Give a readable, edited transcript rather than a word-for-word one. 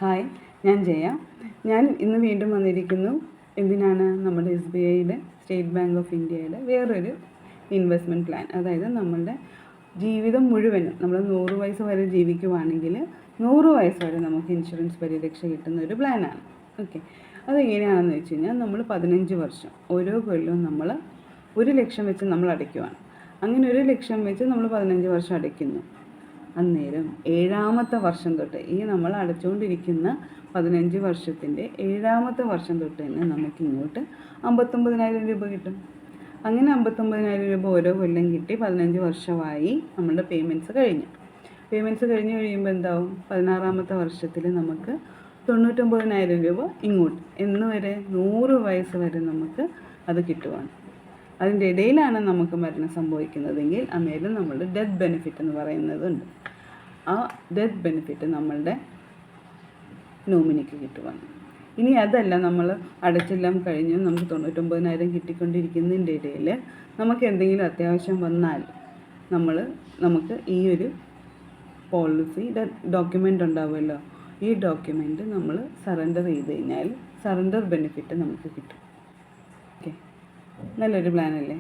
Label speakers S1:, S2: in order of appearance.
S1: Hi, ഞാൻ ജയ. ഞാൻ ഇന്ന് വീണ്ടും വന്നിരിക്കുന്നു. എന്തിനാണ്? നമ്മുടെ SBIയുടെ സ്റ്റേറ്റ് ബാങ്ക് ഓഫ് ഇന്ത്യയുടെ വേറൊരു ഇൻവെസ്റ്റ്മെൻറ്റ് പ്ലാൻ. അതായത് നമ്മളുടെ ജീവിതം മുഴുവനും നമ്മൾ 100 വയസ്സ് വരെ ജീവിക്കുവാണെങ്കിൽ 100 വയസ്സ് വരെ നമുക്ക് ഇൻഷുറൻസ് പരിരക്ഷ കിട്ടുന്ന ഒരു പ്ലാനാണ്. ഓക്കെ, അതെങ്ങനെയാണെന്ന് വെച്ച് കഴിഞ്ഞാൽ നമ്മൾ 15 വർഷം ഓരോ കൊല്ലവും നമ്മൾ 1 ലക്ഷം വെച്ച് നമ്മൾ അടയ്ക്കുവാണ്. അങ്ങനെ 1 ലക്ഷം വെച്ച് നമ്മൾ 15 വർഷം അടയ്ക്കുന്നു. അന്നേരം 7ാമത്തെ വർഷം തൊട്ട് ഈ നമ്മൾ അടച്ചുകൊണ്ടിരിക്കുന്ന 15 വർഷത്തിൻ്റെ 7ാമത്തെ വർഷം തൊട്ട് തന്നെ നമുക്കിങ്ങോട്ട് 59,000 രൂപ കിട്ടും. അങ്ങനെ 59,000 രൂപ ഓരോ കൊല്ലം കിട്ടി 15 വർഷമായി നമ്മളുടെ പേയ്മെൻറ്റ്സ് കഴിഞ്ഞ് കഴിയുമ്പോൾ എന്താവും? 16ാമത്തെ വർഷത്തിൽ നമുക്ക് 99,000 രൂപ ഇങ്ങോട്ട് എന്ന് വരെ 100 വയസ്സ് വരെ നമുക്ക് അത് കിട്ടുവാണ്. അതിൻ്റെ ഇടയിലാണ് നമുക്ക് മരണം സംഭവിക്കുന്നതെങ്കിൽ അന്നേരം നമ്മളുടെ ഡെത്ത് ബെനിഫിറ്റ് എന്ന് പറയുന്നതുണ്ട്. ആ ഡെത്ത് ബെനിഫിറ്റ് നമ്മളുടെ നോമിനിക്ക് കിട്ടുവാണ്. ഇനി അതല്ല, നമ്മൾ അടച്ചെല്ലാം കഴിഞ്ഞ് നമുക്ക് 99,000 കിട്ടിക്കൊണ്ടിരിക്കുന്നതിൻ്റെ ഇടയിൽ നമുക്ക് എന്തെങ്കിലും അത്യാവശ്യം വന്നാൽ നമുക്ക് ഈ ഒരു പോളിസിയുടെ ഡോക്യുമെൻ്റ് ഉണ്ടാവുമല്ലോ, ഈ ഡോക്യുമെൻ്റ് നമ്മൾ സറണ്ടർ ചെയ്ത് കഴിഞ്ഞാൽ സറണ്ടർ ബെനിഫിറ്റ് നമുക്ക് കിട്ടും. ഓക്കെ, നല്ലൊരു പ്ലാനല്ലേ?